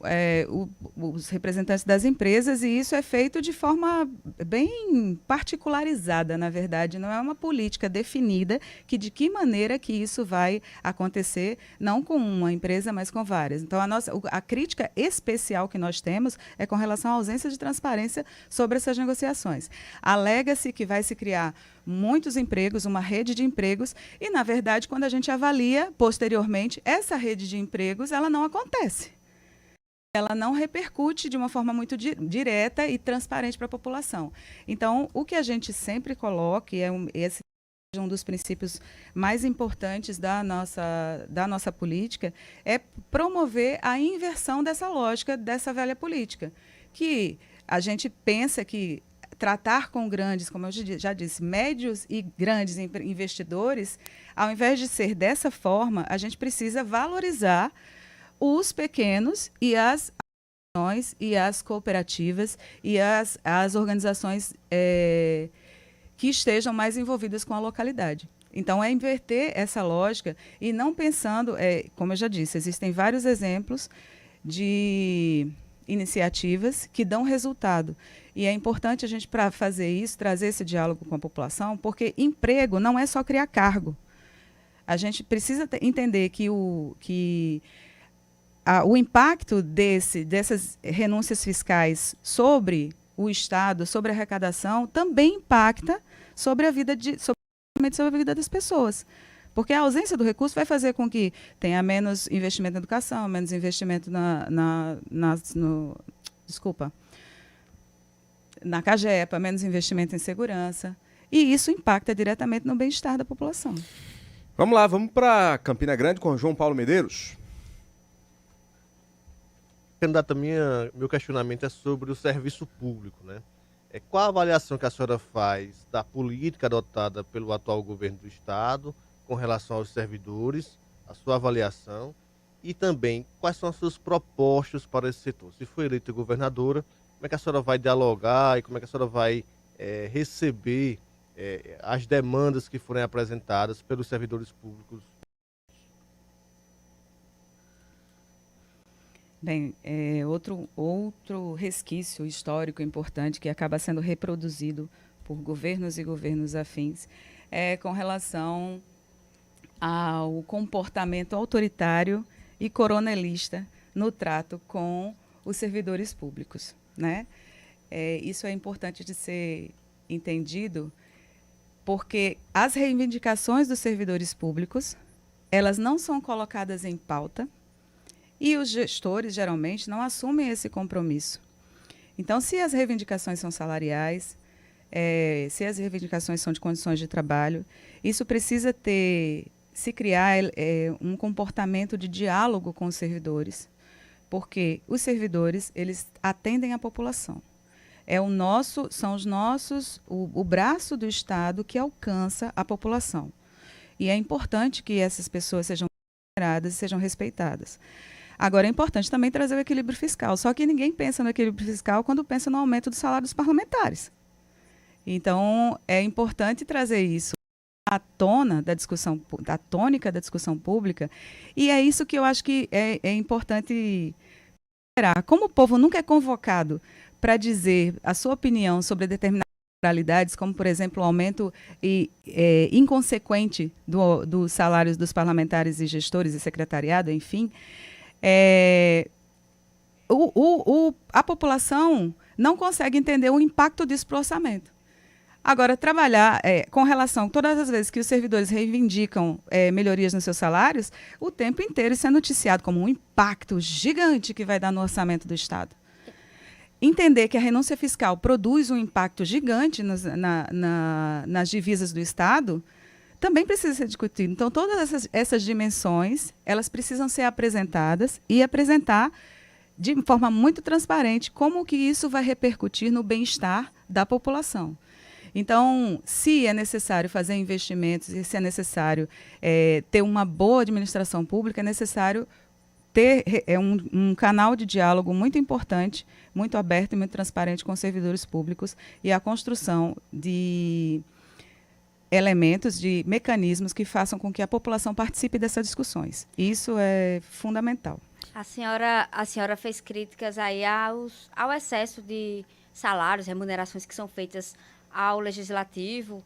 os representantes das empresas, e isso é feito de forma bem particularizada, na verdade. Não é uma política definida de que maneira que isso vai acontecer, não com uma empresa, mas com várias. Então, a crítica especial que nós temos é com relação à ausência de transparência sobre essas negociações. Alega-se que vai se criar muitos empregos, uma rede de empregos, e, na verdade, quando a gente avalia posteriormente, essa rede de empregos, ela não acontece. Ela não repercute de uma forma muito direta e transparente para a população. Então, o que a gente sempre coloca, e esse é um dos princípios mais importantes da nossa política, é promover a inversão dessa lógica, dessa velha política, que a gente pensa que tratar com grandes, como eu já disse, médios e grandes investidores, ao invés de ser dessa forma, a gente precisa valorizar os pequenos e as associações e as cooperativas e as organizações que estejam mais envolvidas com a localidade. Então, é inverter essa lógica e não pensando, como eu já disse, existem vários exemplos de iniciativas que dão resultado. E é importante a gente, para fazer isso, trazer esse diálogo com a população, porque emprego não é só criar cargo. A gente precisa entender que o impacto dessas renúncias fiscais sobre o Estado, sobre a arrecadação, também impacta sobre a vida diretamente sobre a vida das pessoas. Porque a ausência do recurso vai fazer com que tenha menos investimento na educação, menos investimento na CAGEPA, menos investimento em segurança. E isso impacta diretamente no bem-estar da população. Vamos lá, vamos para Campina Grande com o João Paulo Medeiros. Candidata, meu questionamento é sobre o serviço público, né? Qual a avaliação que a senhora faz da política adotada pelo atual governo do Estado com relação aos servidores, a sua avaliação, e também quais são as suas propostas para esse setor? Se for eleita governadora, como é que a senhora vai dialogar e como é que a senhora vai receber as demandas que forem apresentadas pelos servidores públicos? Bem, outro resquício histórico importante que acaba sendo reproduzido por governos e governos afins é com relação ao comportamento autoritário e coronelista no trato com os servidores públicos, né? Isso é importante de ser entendido, porque as reivindicações dos servidores públicos, elas não são colocadas em pauta e os gestores, geralmente, não assumem esse compromisso. Então, se as reivindicações são salariais, se as reivindicações são de condições de trabalho, isso precisa se criar um comportamento de diálogo com os servidores, porque os servidores, eles atendem a população. São os nossos, o braço do Estado que alcança a população. E é importante que essas pessoas sejam consideradas e sejam respeitadas. Agora, é importante também trazer o equilíbrio fiscal, só que ninguém pensa no equilíbrio fiscal quando pensa no aumento do salário dos parlamentares. Então, é importante trazer isso à tona da discussão, da tônica da discussão pública, e é isso que eu acho que é importante considerar. Como o povo nunca é convocado para dizer a sua opinião sobre determinadas realidades, como, por exemplo, o aumento inconsequente dos salários dos parlamentares e gestores e secretariado, enfim, a população não consegue entender o impacto disso para o orçamento. Agora, trabalhar com relação, todas as vezes que os servidores reivindicam melhorias nos seus salários, o tempo inteiro isso é noticiado como um impacto gigante que vai dar no orçamento do Estado. Entender que a renúncia fiscal produz um impacto gigante nas divisas do Estado também precisa ser discutido. Então, todas essas dimensões, elas precisam ser apresentadas e apresentar de forma muito transparente como que isso vai repercutir no bem-estar da população. Então, se é necessário fazer investimentos, e se é necessário ter uma boa administração pública, é necessário ter um canal de diálogo muito importante, muito aberto e muito transparente com os servidores públicos e a construção de elementos, de mecanismos que façam com que a população participe dessas discussões. Isso é fundamental. A senhora fez críticas aí ao excesso de salários, remunerações que são feitas ao Legislativo.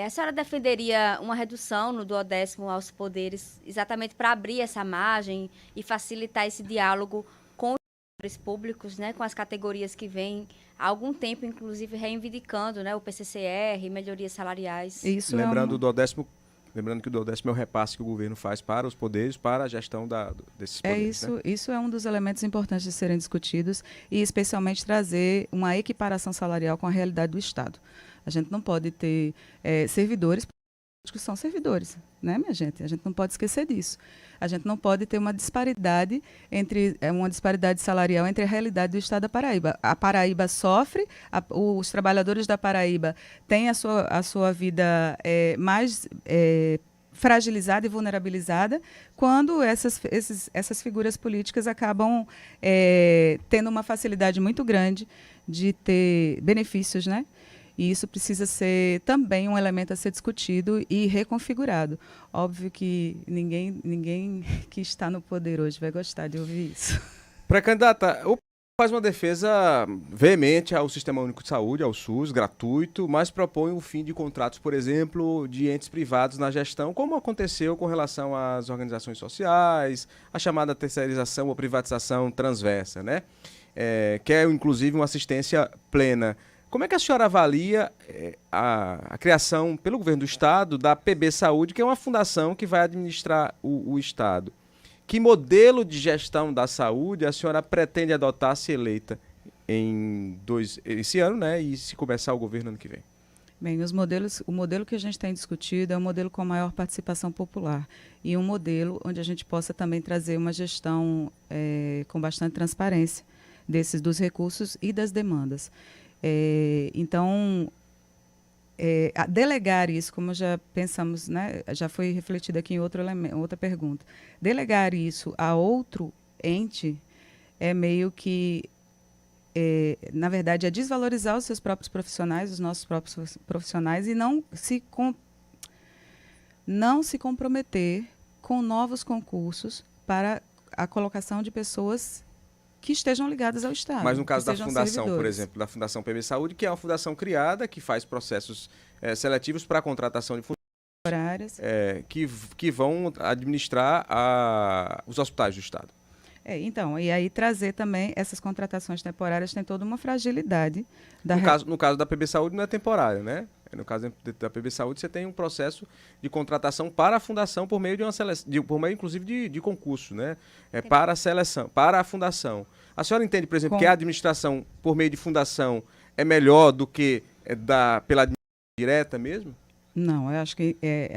A senhora defenderia uma redução no duodécimo aos poderes, exatamente para abrir essa margem e facilitar esse diálogo com os servidores públicos, né, com as categorias que vêm há algum tempo, inclusive, reivindicando, né, o PCCR, melhorias salariais? Isso lembrando que o duodécimo é o repasse que o governo faz para os poderes, para a gestão desses poderes. Isso é um dos elementos importantes de serem discutidos e, especialmente, trazer uma equiparação salarial com a realidade do Estado. A gente não pode ter servidores que são servidores, né, minha gente? A gente não pode esquecer disso. A gente não pode ter uma disparidade salarial entre a realidade do Estado da Paraíba. A Paraíba sofre, os trabalhadores da Paraíba têm a sua vida mais fragilizada e vulnerabilizada quando essas figuras políticas acabam tendo uma facilidade muito grande de ter benefícios, né? E isso precisa ser também um elemento a ser discutido e reconfigurado. Óbvio que ninguém que está no poder hoje vai gostar de ouvir isso. Pré-candidata, o faz uma defesa veemente ao Sistema Único de Saúde, ao SUS, gratuito, mas propõe o fim de contratos, por exemplo, de entes privados na gestão, como aconteceu com relação às organizações sociais, a chamada terceirização ou privatização transversa, né? Quer, inclusive, uma assistência plena. Como é que a senhora avalia a criação pelo governo do Estado da PB Saúde, que é uma fundação que vai administrar o Estado? Que modelo de gestão da saúde a senhora pretende adotar se eleita esse ano, né, e se começar o governo ano que vem? Bem, o modelo que a gente tem discutido é um modelo com maior participação popular e um modelo onde a gente possa também trazer uma gestão com bastante transparência dos recursos e das demandas. Então, delegar isso, como já pensamos, né, já foi refletido aqui em outra pergunta, delegar isso a outro ente é meio que, na verdade, é desvalorizar os seus próprios profissionais, os nossos próprios profissionais, e não se comprometer com novos concursos para a colocação de pessoas que estejam ligadas ao Estado. Mas no caso da fundação, servidores. por exemplo, da Fundação PB Saúde, que é uma fundação criada, que faz processos seletivos para a contratação de funcionários que vão administrar os hospitais do Estado. Então, e aí trazer também essas contratações temporárias tem toda uma fragilidade. No caso da PB Saúde não é temporário, né? No caso da PB Saúde você tem um processo de contratação para a fundação por meio de uma seleção, por meio inclusive de concurso, né? Para a seleção, para a fundação. A senhora entende, por exemplo, que a administração por meio de fundação é melhor do que pela administração direta mesmo? Não, eu acho que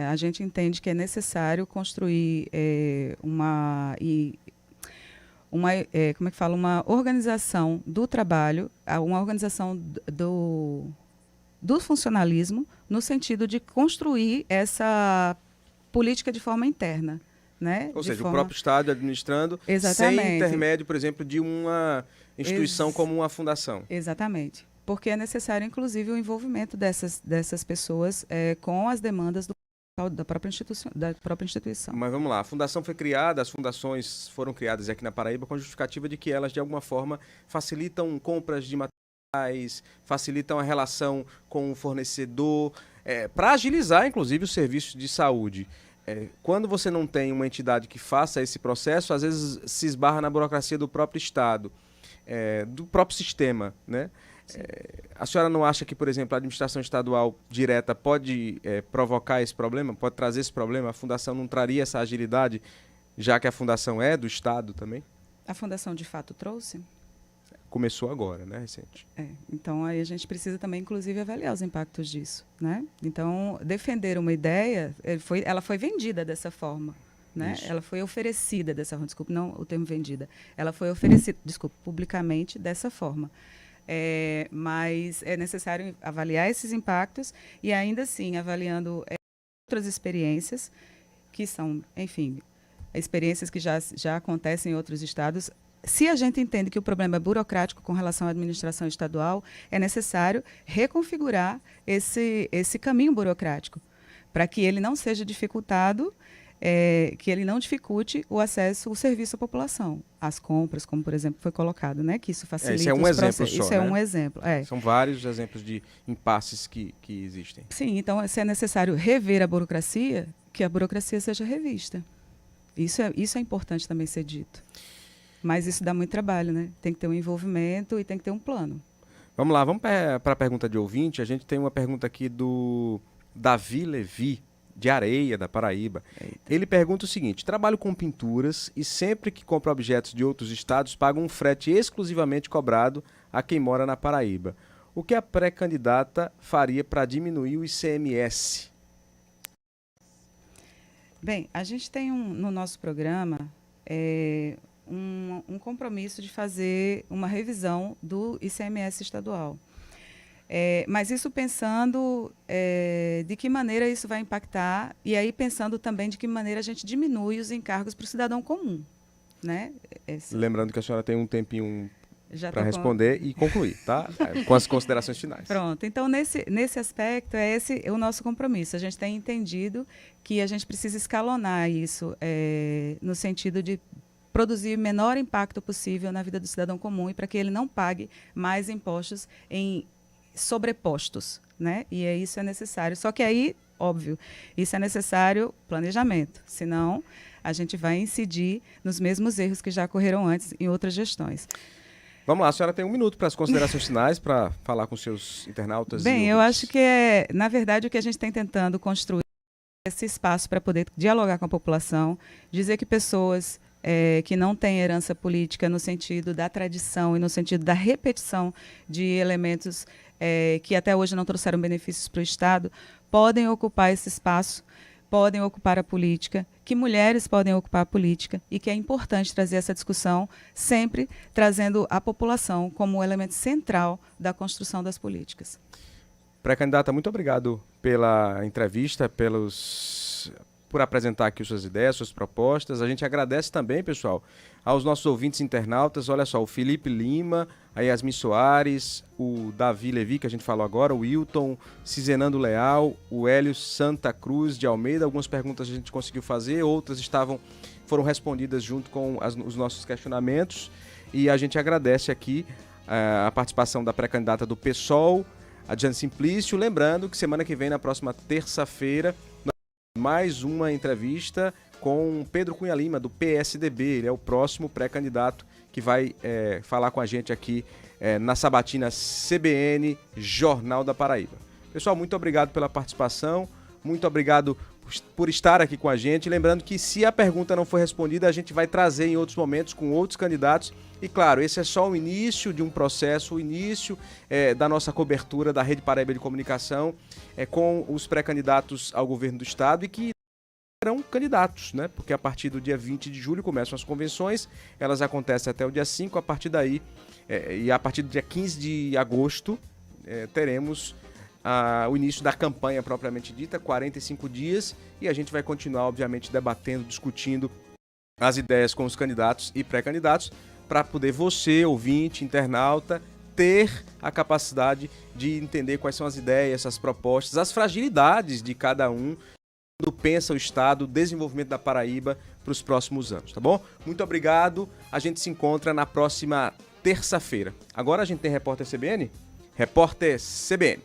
a gente entende que é necessário construir uma organização do trabalho, uma organização do funcionalismo, no sentido de construir essa política de forma interna. Né? Ou seja, o próprio Estado administrando, Exatamente. Sem intermédio, por exemplo, de uma instituição como uma fundação. Exatamente. Porque é necessário, inclusive, o envolvimento dessas pessoas com as demandas da própria instituição. Mas vamos lá, a fundação foi criada, as fundações foram criadas aqui na Paraíba com a justificativa de que elas, de alguma forma, facilitam compras de materiais, facilitam a relação com o fornecedor, para agilizar, inclusive, os serviços de saúde. Quando você não tem uma entidade que faça esse processo, às vezes se esbarra na burocracia do próprio Estado, do próprio sistema, né? A senhora não acha que, por exemplo, a administração estadual direta pode provocar esse problema, pode trazer esse problema? A fundação não traria essa agilidade, já que a fundação é do Estado também? A fundação, de fato, trouxe? Começou agora, né, recente. Então, aí a gente precisa também, inclusive, avaliar os impactos disso, né? Então, defender uma ideia, ela foi vendida dessa forma, né? Ela foi oferecida dessa forma, desculpe, não o termo vendida. Ela foi oferecida, desculpe, publicamente dessa forma. Mas é necessário avaliar esses impactos e, ainda assim, avaliando outras experiências que são, enfim, experiências que já acontecem em outros estados. Se a gente entende que o problema é burocrático com relação à administração estadual, é necessário reconfigurar esse caminho burocrático para que ele não seja dificultado, que ele não dificulte o acesso, o serviço à população, as compras, como, por exemplo, foi colocado, né? Que isso facilita esse é um exemplo só, Isso né? é um exemplo. São vários exemplos de impasses que existem. Sim, então, se é necessário rever a burocracia, que a burocracia seja revista. Isso é importante também ser dito. Mas isso dá muito trabalho, né? Tem que ter um envolvimento e tem que ter um plano. Vamos lá, vamos para a pergunta de ouvinte. A gente tem uma pergunta aqui do Davi Levi, de Areia, da Paraíba. Eita. Ele pergunta o seguinte: trabalho com pinturas e sempre que compro objetos de outros estados, pago um frete exclusivamente cobrado a quem mora na Paraíba. O que a pré-candidata faria para diminuir o ICMS? Bem, a gente tem no nosso programa um compromisso de fazer uma revisão do ICMS estadual. Mas isso pensando de que maneira isso vai impactar, e aí pensando também de que maneira a gente diminui os encargos para o cidadão comum. Né? Lembrando que a senhora tem um tempinho para responder e concluir, tá? Com as considerações finais. Pronto. Então, nesse aspecto, esse é o nosso compromisso. A gente tem entendido que a gente precisa escalonar isso no sentido de produzir o menor impacto possível na vida do cidadão comum e para que ele não pague mais impostos sobrepostos, né? E isso é necessário. Só que aí, óbvio, isso é necessário planejamento, senão a gente vai incidir nos mesmos erros que já ocorreram antes em outras gestões. Vamos lá, a senhora tem 1 minuto para as considerações finais, para falar com seus internautas. Bem, eu acho que na verdade, o que a gente tem tentando construir é esse espaço para poder dialogar com a população, dizer que pessoas que não têm herança política no sentido da tradição e no sentido da repetição de elementos que até hoje não trouxeram benefícios para o Estado, podem ocupar esse espaço, podem ocupar a política, que mulheres podem ocupar a política e que é importante trazer essa discussão, sempre trazendo a população como um elemento central da construção das políticas. Pré-candidata, muito obrigado pela entrevista, por apresentar aqui suas ideias, suas propostas. A gente agradece também, pessoal, aos nossos ouvintes internautas. Olha só, o Felipe Lima, a Yasmin Soares, o Davi Levi, que a gente falou agora, o Wilton, Cizenando Leal, o Hélio Santa Cruz de Almeida. Algumas perguntas a gente conseguiu fazer, outras foram respondidas junto com os nossos questionamentos. E a gente agradece aqui a participação da pré-candidata do PSOL, a Jane Simplício. Lembrando que semana que vem, na próxima terça-feira, mais uma entrevista com Pedro Cunha Lima, do PSDB. Ele é o próximo pré-candidato que vai falar com a gente aqui na sabatina CBN Jornal da Paraíba. Pessoal, muito obrigado pela participação, muito obrigado por estar aqui com a gente. Lembrando que se a pergunta não for respondida, a gente vai trazer em outros momentos com outros candidatos. E claro, esse é só o início de um processo, o início da nossa cobertura da Rede Paraíba de Comunicação com os pré-candidatos ao governo do Estado e que serão candidatos, né? Porque a partir do dia 20 de julho começam as convenções, elas acontecem até o dia 5, a partir daí, e a partir do dia 15 de agosto, teremos o início da campanha propriamente dita, 45 dias, e a gente vai continuar, obviamente, debatendo, discutindo as ideias com os candidatos e pré-candidatos, para poder você, ouvinte, internauta, ter a capacidade de entender quais são as ideias, as propostas, as fragilidades de cada um, quando pensa o Estado, o desenvolvimento da Paraíba para os próximos anos, tá bom? Muito obrigado, a gente se encontra na próxima terça-feira. Agora a gente tem Repórter CBN? Repórter CBN.